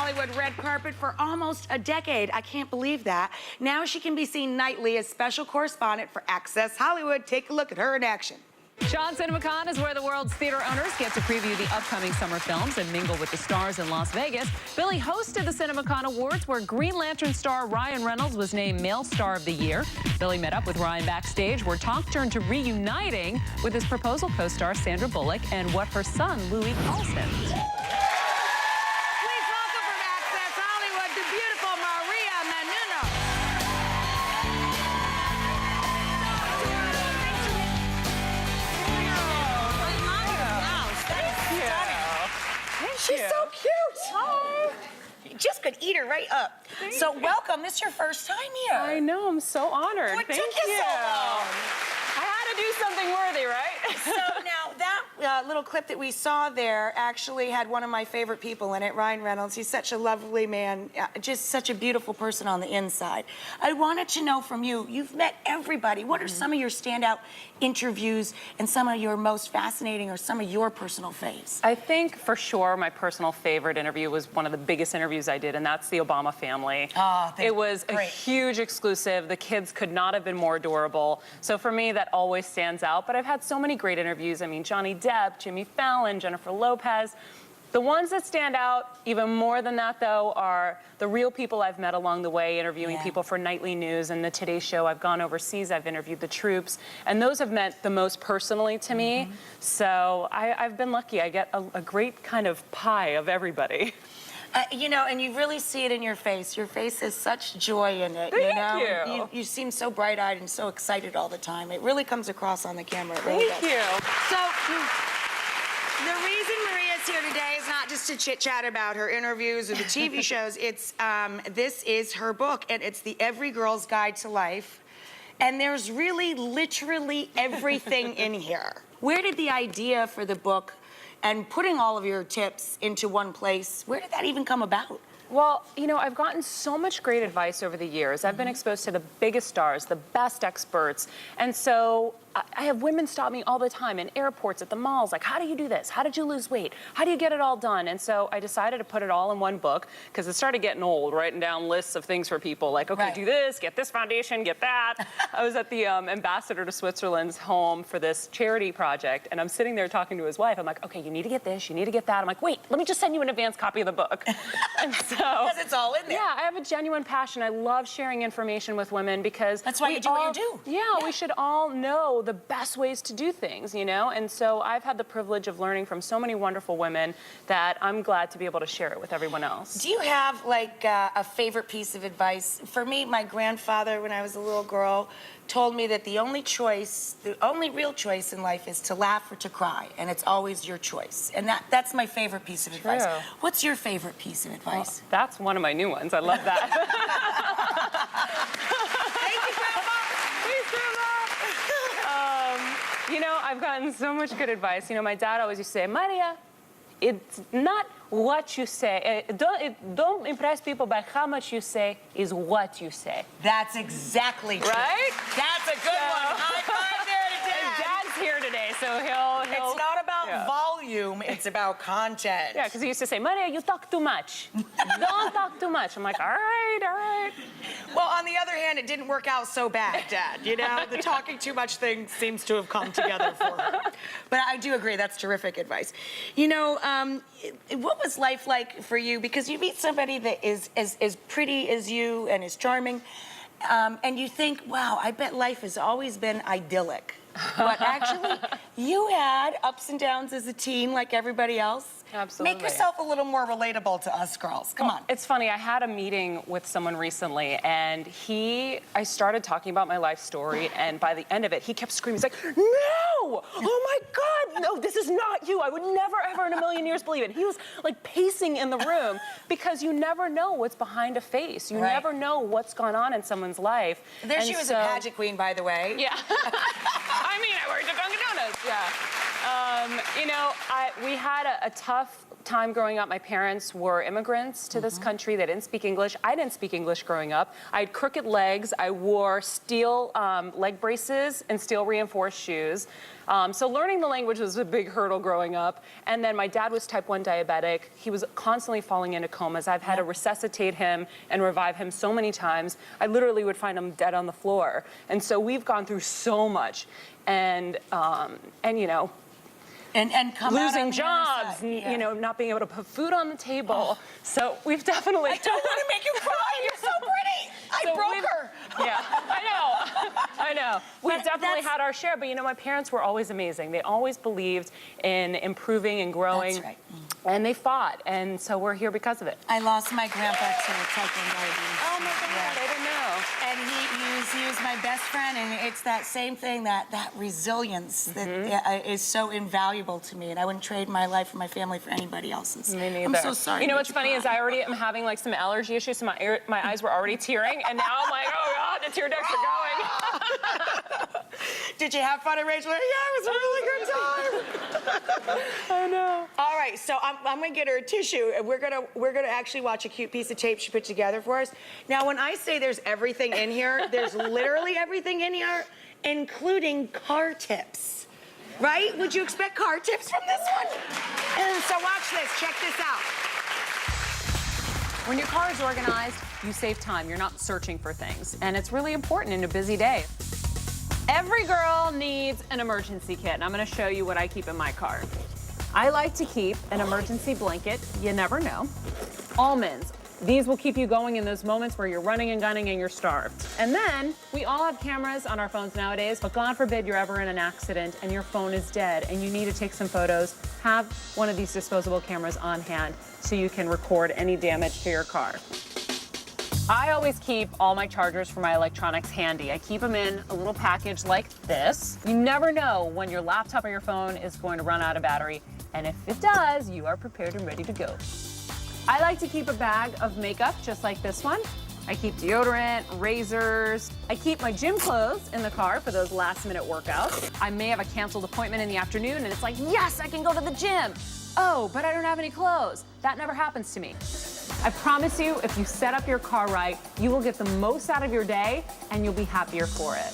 Hollywood red carpet for almost a decade. I can't believe that. Now she can be seen nightly as special correspondent for Access Hollywood. Take a look at her in action. Sean CinemaCon is where the world's theater owners get to preview the upcoming summer films and mingle with the stars in Las Vegas. Billy hosted the CinemaCon Awards, where Green Lantern star Ryan Reynolds was named Male Star of the Year. Billy met up with Ryan backstage, where talk turned to reuniting with his proposal co-star Sandra Bullock and what her son Louis calls him. Please welcome from Access Hollywood the beautiful Maria Menounos. She's so cute. Hi. You just could eat her right up. So welcome. This is your first time here. I know. I'm so honored. What Thank took you you. so long? I had to do something worthy, right? So now that little clip that we saw there actually had one of my favorite people in it, Ryan Reynolds. He's such a lovely man, just such a beautiful person on the inside. I wanted to know from you, you've met everybody. What are some of your standout interviews and some of your most fascinating or some of your personal faves? I think for sure my personal favorite interview was one of the biggest interviews I did, and that's the Obama family. Oh, it was great. A huge exclusive. The kids could not have been more adorable. So for me, that always stands out. But I've had so many great interviews. I mean, Johnny Depp, Jimmy Fallon, Jennifer Lopez. The ones that stand out even more than that, though, are the real people I've met along the way, interviewing people for Nightly News and the Today Show. I've gone overseas, I've interviewed the troops, and those have meant the most personally to me. So I've been lucky. I get a great kind of pie of everybody. You know, and you really see it in your face. Your face has such joy in it. Thank you. You seem so bright-eyed and so excited all the time. It really comes across on the camera. It really does. Thank you. So, the reason Maria's here today is not just to chit-chat about her interviews or the TV shows. It's, this is her book, and it's the Every Girl's Guide to Life. And there's really, literally everything in here. Where did the idea for the book and putting all of your tips into one place, where did that even come about? Well, you know, I've gotten so much great advice over the years. I've been exposed to the biggest stars, the best experts. And so I have women stop me all the time in airports, at the malls, like, how do you do this? How did you lose weight? How do you get it all done? And so I decided to put it all in one book, because it started getting old, writing down lists of things for people, like, okay, do this, get this foundation, get that. I was at the ambassador to Switzerland's home for this charity project, and I'm sitting there talking to his wife. I'm like, okay, you need to get this, you need to get that. I'm like, wait, let me just send you an advance copy of the book. And so, because it's all in there. Yeah, I have a genuine passion. I love sharing information with women, because that's why you do what you do. Yeah, we should all know the best ways to do things, you know? And so I've had the privilege of learning from so many wonderful women that I'm glad to be able to share it with everyone else. Do you have, like, a favorite piece of advice? For me, my grandfather, when I was a little girl, told me that the only real choice in life is to laugh or to cry, and it's always your choice. And that's my favorite piece of advice. What's your favorite piece of advice? Well, that's one of my new ones. I love that. Thank you, Grandma. Thanks, Grandma. You know, I've gotten so much good advice. You know, my dad always used to say, Maria, it's not what you say. Don't impress people by how much you say, is what you say. That's exactly true. Right? That's a good one. High five there to Dad. Dad's here today, so he'll It's not about volume, it's about content. Yeah, because he used to say, Maria, you talk too much. Don't talk too much. I'm like, all right, all right. Well, on the other hand, it didn't work out so bad, Dad. You know, the talking too much thing seems to have come together for her. But I do agree, that's terrific advice. You know, what was life like for you? Because you meet somebody that is as pretty as you and is charming, and you think, wow, I bet life has always been idyllic. But actually, you had ups and downs as a teen like everybody else. Absolutely. Make yourself a little more relatable to us girls. Come on. It's funny, I had a meeting with someone recently, and I started talking about my life story, and by the end of it, he kept screaming. He's like, no! Oh my God, no, this is not you. I would never, ever in a million years believe it. He was like pacing in the room, because you never know what's behind a face. You never know what's gone on in someone's life. There she was, a pageant queen, by the way. Yeah. I mean, I worked at Dunkin' Donuts, yeah. You know, we had a tough time growing up, my parents were immigrants to this country. They didn't speak English. I didn't speak English growing up. I had crooked legs. I wore steel leg braces and steel reinforced shoes. So learning the language was a big hurdle growing up. And then my dad was type 1 diabetic. He was constantly falling into comas. I've had to resuscitate him and revive him so many times. I literally would find him dead on the floor. And so we've gone through so much. And you know, and come out losing on the other jobs, side. you know, not being able to put food on the table. So we've definitely. I don't want to make you cry. You're so pretty. I broke her. Yeah, I know. We've But definitely that's- had our share, but you know, my parents were always amazing. They always believed in improving and growing. That's right. And they fought, and so we're here because of it. I lost my grandpa to type 1 diabetes. Oh my God, Yeah. I didn't know. And he was my best friend, and it's that same thing, that resilience that is so invaluable to me, and I wouldn't trade my life or my family for anybody else's. Me neither. I'm so sorry. You know to what's make funny is cry. I already am having like some allergy issues, so my eyes were already tearing, and now I'm like, oh God, the tear ducts are going. Did you have fun at Rachel? Yeah, it was a really good time. I know. All right, so I'm gonna get her a tissue, and we're gonna actually watch a cute piece of tape she put together for us. Now, when I say there's everything in here, there's literally everything in here, including car tips. Right? Would you expect car tips from this one? And so watch this. Check this out. When your car is organized, you save time. You're not searching for things. And it's really important in a busy day. Every girl needs an emergency kit, and I'm gonna show you what I keep in my car. I like to keep an emergency blanket. You never know. Almonds. These will keep you going in those moments where you're running and gunning and you're starved. And then, we all have cameras on our phones nowadays, but God forbid you're ever in an accident and your phone is dead and you need to take some photos. Have one of these disposable cameras on hand so you can record any damage to your car. I always keep all my chargers for my electronics handy. I keep them in a little package like this. You never know when your laptop or your phone is going to run out of battery, and if it does, you are prepared and ready to go. I like to keep a bag of makeup just like this one. I keep deodorant, razors. I keep my gym clothes in the car for those last-minute workouts. I may have a canceled appointment in the afternoon and it's like, yes, I can go to the gym. Oh, but I don't have any clothes. That never happens to me. I promise you, if you set up your car right, you will get the most out of your day and you'll be happier for it.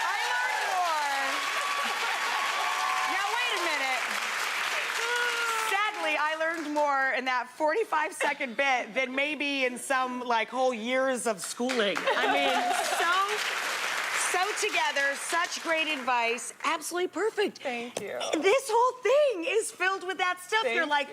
I learned more. Now, wait a minute. Sadly, I learned more in that 45-second bit than maybe in some, like, whole years of schooling. I mean, so together, such great advice, absolutely perfect. Thank you. This whole thing is filled with that stuff. You're like,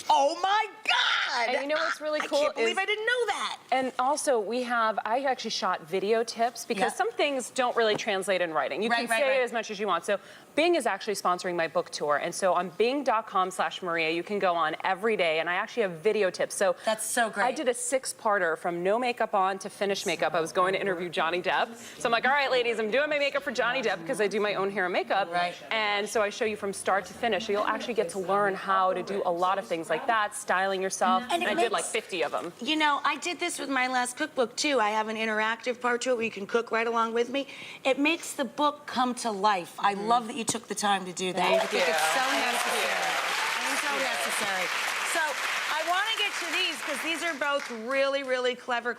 oh my God. And you know what's really cool I can't believe is- I didn't know that. And also, I actually shot video tips because some things don't really translate in writing. You can say it as much as you want. So Bing is actually sponsoring my book tour. And so on bing.com/Maria, you can go on every day. And I actually have video tips. So That's so great. I did a 6-parter from no makeup on to finished makeup. I was going to interview Johnny Depp. So I'm like, all right, ladies, I'm doing my makeup for Johnny Depp because I do my own hair and makeup. Right. And so I show you from start to finish. So you'll actually get to learn how to do a lot of things like that, styling yourself. And it I did like makes- 50 of them. You know, I did this with my last cookbook, too. I have an interactive part to it where you can cook right along with me. It makes the book come to life. I love that you took the time to do that. Thank I think you. it's so Thank necessary. It's so necessary. So I want to get to these because these are both really, really clever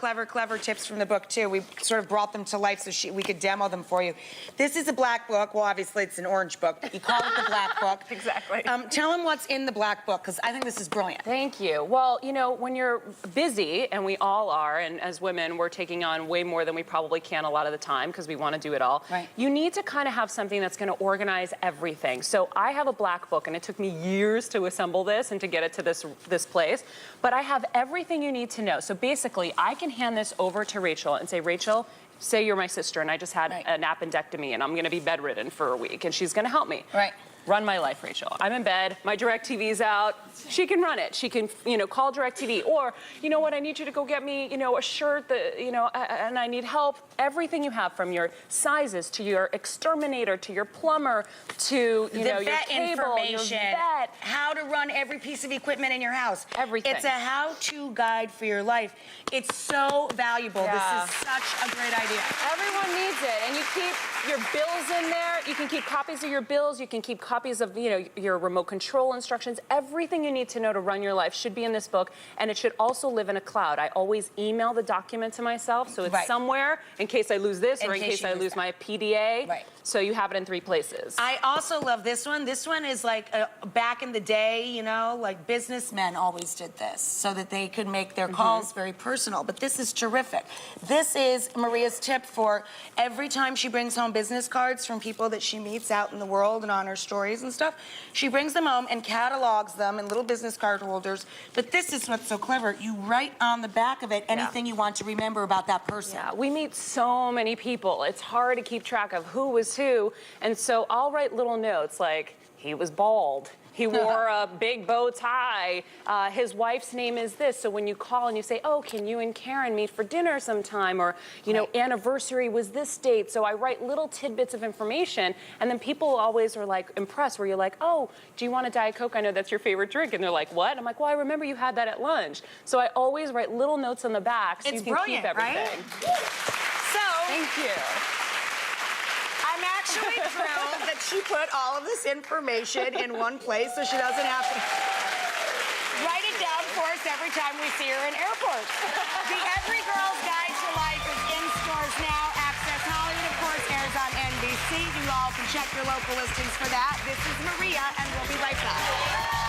tips from the book, too. We sort of brought them to life so we could demo them for you. This is a black book. Well, obviously, it's an orange book, but you call it the black book. Exactly. Tell them what's in the black book because I think this is brilliant. Thank you. Well, you know, when you're busy, and we all are, and as women, we're taking on way more than we probably can a lot of the time because we want to do it all. Right. You need to kind of have something that's going to organize everything. So I have a black book, and it took me years to assemble this and to get it to this place. But I have everything you need to know. So basically, I can hand this over to Rachel and say, Rachel, say you're my sister, and I just had an appendectomy, and I'm going to be bedridden for a week, and she's going to help me. Right. Run my life, Rachel. I'm in bed, my DirecTV's out. She can run it. She can, you know, call DirecTV. Or, you know what, I need you to go get me, you know, a shirt that, you know, and I need help. Everything you have, from your sizes to your exterminator to your plumber to, you know, your cable, your vet. How to run every piece of equipment in your house. Everything. It's a how-to guide for your life. It's so valuable. Yeah. This is such a great idea. Everyone needs it. And you you keep your bills in there. You can keep copies of your bills. You can keep copies of, your remote control instructions. Everything you need to know to run your life should be in this book, and it should also live in a cloud. I always email the document to myself, so it's somewhere in case I lose this or in case I lose my PDA. Right. So you have it in 3 places. I also love this one. This one is like back in the day, like businessmen always did this so that they could make their calls very personal. But this is terrific. This is Maria's tip for every time she brings home business cards from people that she meets out in the world and on her stories and stuff. She brings them home and catalogs them in little business card holders. But this is what's so clever. You write on the back of it anything you want to remember about that person. Yeah, we meet so many people. It's hard to keep track of who was who. And so I'll write little notes like, he was bald. He wore a big bow tie. His wife's name is this. So when you call and you say, oh, can you and Karen meet for dinner sometime? Or, anniversary was this date. So I write little tidbits of information. And then people always are like impressed where you're like, oh, do you want a Diet Coke? I know that's your favorite drink. And they're like, what? I'm like, well, I remember you had that at lunch. So I always write little notes on the back so you can keep everything. Right? So, thank you. I'm actually thrilled that she put all of this information in one place so she doesn't have to write it down for us every time we see her in airports. The Every Girl's Guide to Life is in stores now. Access Hollywood, of course, airs on NBC. You all can check your local listings for that. This is Maria, and we'll be right back.